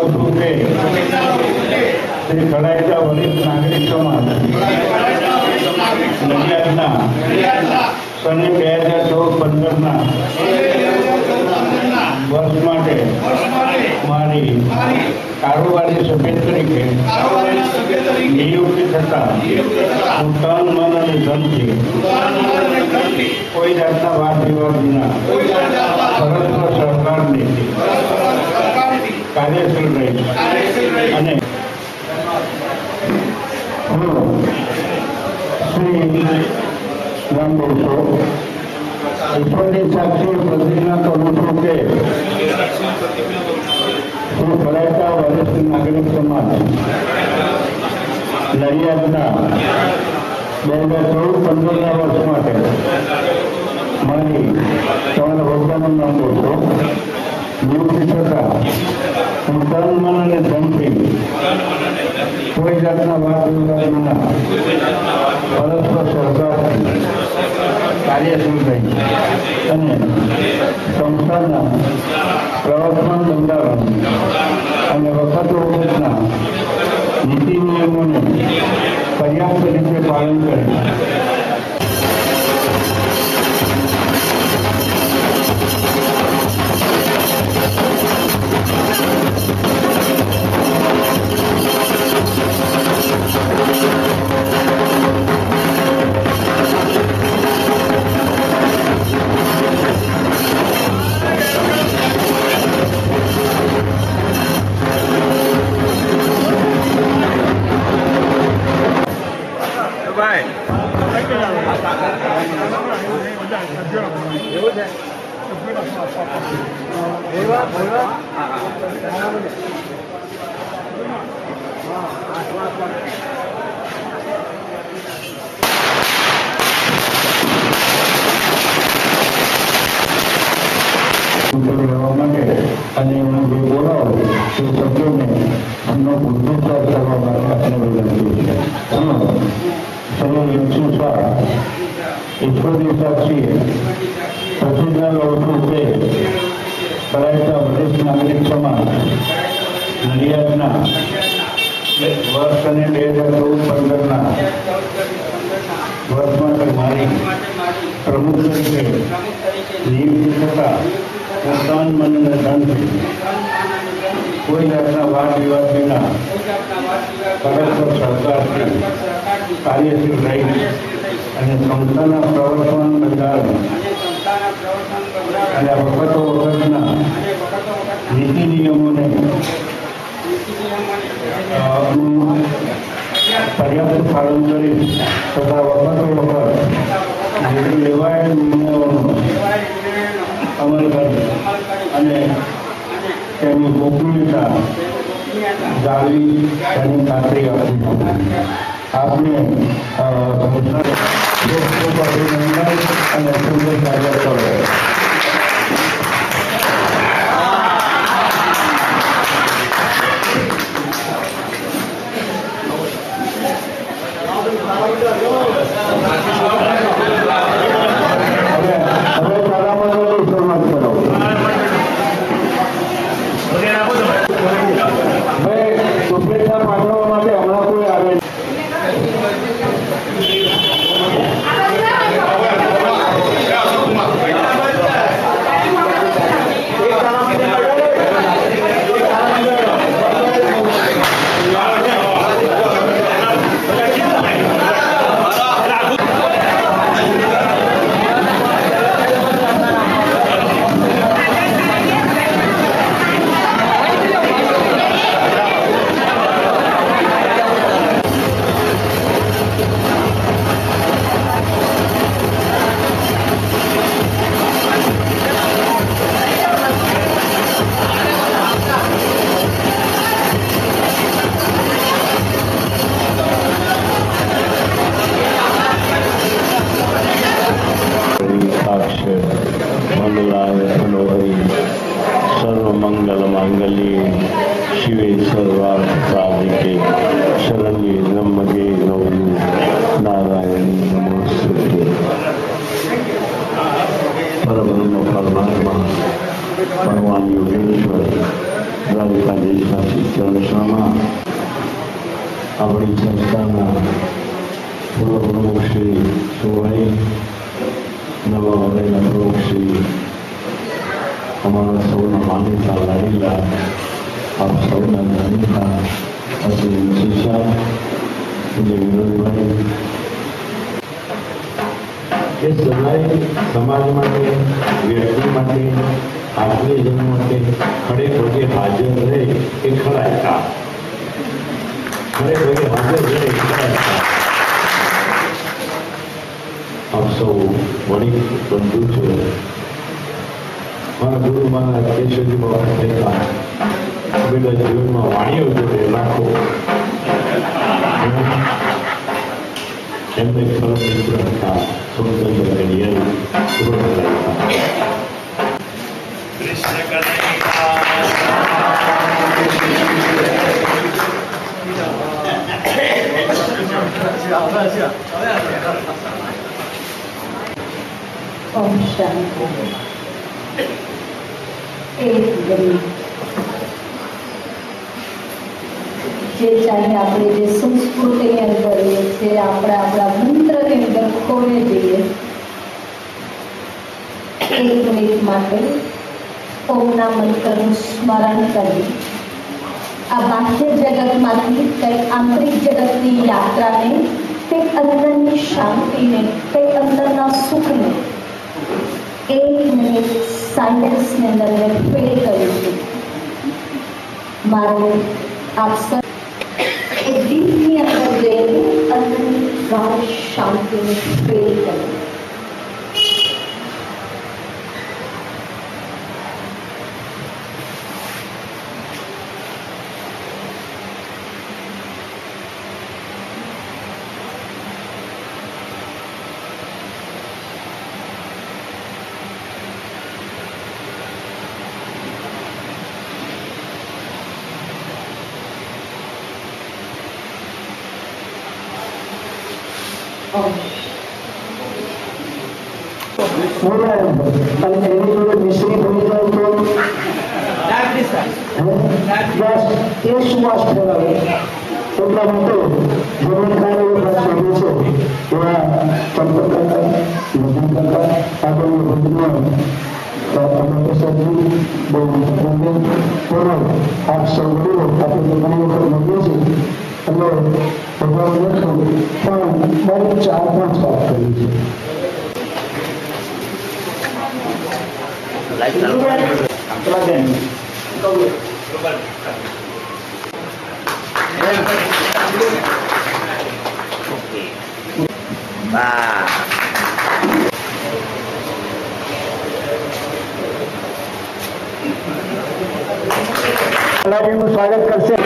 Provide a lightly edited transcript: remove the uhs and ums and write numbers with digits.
લઉં છું કે શ્રી ખડાઈતા વરિષ્ઠ નાગરિક સમાજ નડિયાદના સન 2014-15ના વર્ષ માટે મારી કારોબારી સભ્ય તરીકે નિયુક્તિ થતા હું તન મન અને ધનથી કોઈ જાતના વાદ વિવાદ વિના પરસ્પર સહકારની કાર્યશીલ રહી અને શ્રી રામદેવસો ઈશ્વરની સાક્ષી પ્રતિજ્ઞા કરું છું કે શ્રી ખડાઈતા વરિષ્ઠ નાગરિક સમાજ નડિયાદના 2014-15ના વર્ષ માટે મારી તમારા હોદ્દાનું નામ દઉં છું નિયુક્તિ થતાં હું તન મન અને ધનથી કોઈ જાતના વાદ વિવાદ વિના પરસ્પર સહકારથી કાર્યશીલ રહી અને સંસ્થાના પ્રવર્તમાન બંધારણ અને વખતો વખતના નીતિ નિયમોને પર્યાપ્ત રીતે પાલન કરે. અને હું જે બોલાવું તે શબ્દોને એમનો બુદ્ધિશાળ કરવા માટે આપણે વિનંતી છે. ઈશ્વરની સાક્ષીએ પ્રતિજ્ઞા લઉં છું કે ખડાઈતા વરિષ્ઠ નાગરિક સમાજ નડિયાદના વર્ષ અને 2014-15ના વર્ષ માટે મારી પ્રમુખ તરીકે નિયુક્તિ થતા હું તન મન અને ધનથી કોઈ જાતના વાદ વિવાદ વિના પરસ્પર સહકારથી કાર્યશીલ રહી અને સંસ્થાના પ્રવર્તમાન બંધારણ અને વખતો વખતના નીતિ નિયમોને પર્યાપ્ત પાલન કરી તથા વખતો વખત લેવાયેલ નિર્ણયોનો અમલ કરી અને તેની ગોપનીયતા જાળવી તેની ખાતરી આપી છે. આપને ખૂબ અભિનંદન અને સુંદર કાર્ય કરો. सर्वमंगलमांगल्ये शिवे सर्वार्थसाधिके शरण्ये त्र्यंबके गौरी नारायणी नमोस्तुते. परब्रह्म परमात्मा भगवान योगेश्वर द्वारिकाधीश જલસામાં આપણી સંસ્થાના પૂર્વ પ્રમુખ શ્રી સુભાઈ, નવા વરેલા પ્રમુખ શ્રી, અમારા સૌના માનીતા લાડીલા, આપ સૌના જાણીતા અશ્વિન શિષા, જે વિનોદભાઈ, એ સદાય સમાજ માટે, વ્યક્તિ માટે, આત્મીયજન માટે ખડે પગે હાજર રહે એ ખરા કામ. ખડે પગે હાજર રહે એ ખરા કામ. આપ સૌ વણી બંધુ છો. મારા ગુરુ મહારાજ કેશવજી બાબા કહેતા, બેટા જીવનમાં વાણીઓ જોડે રાખો. એમને ખરો મિત્ર હતા સુંદર કરિયર સુરત હતા. ઓમ શાંતિ. એક મિનિટ. જે ચાહે આપણે જે સંસ્કૃતિની અંદર રહીએ છીએ, આપણે આપણા મંત્રની અંદર ખોને જઈએ. એક મિનિટ માટે ઓમના મંત્રનું સ્મરણ કરી આ બાહ્ય જગતમાંથી કંઈક આંતરિક જગતની યાત્રાને, કંઈક અંદરની શાંતિને, કંઈક અંદરના સુખને એક મિનિટ સાયન્સની અંદર મેં ફીલ કર્યું છે. મારો આપ એ દિલની અંદર જઈને અંદરની ગાઢ શાંતિને ફીલ કર્યું. બોલાય અને એની જોડે મિશ્રી થઈ જાય તો બસ એ સુવાસ ફેલાવે. એટલા માટે જમીનકારો શોધે છે એવા ચંપક કાકા, લગ્ન કાકા, આગળની ભજનો પ્રસાદજી, બહુ બોલો આપ સૌ બોલો. આપણે ઘણી વખત મળીએ છીએ અને ભગવાન લખ્યું પણ બહુ 4-5 વાત કરી છે. નું સ્વાગત કરશે.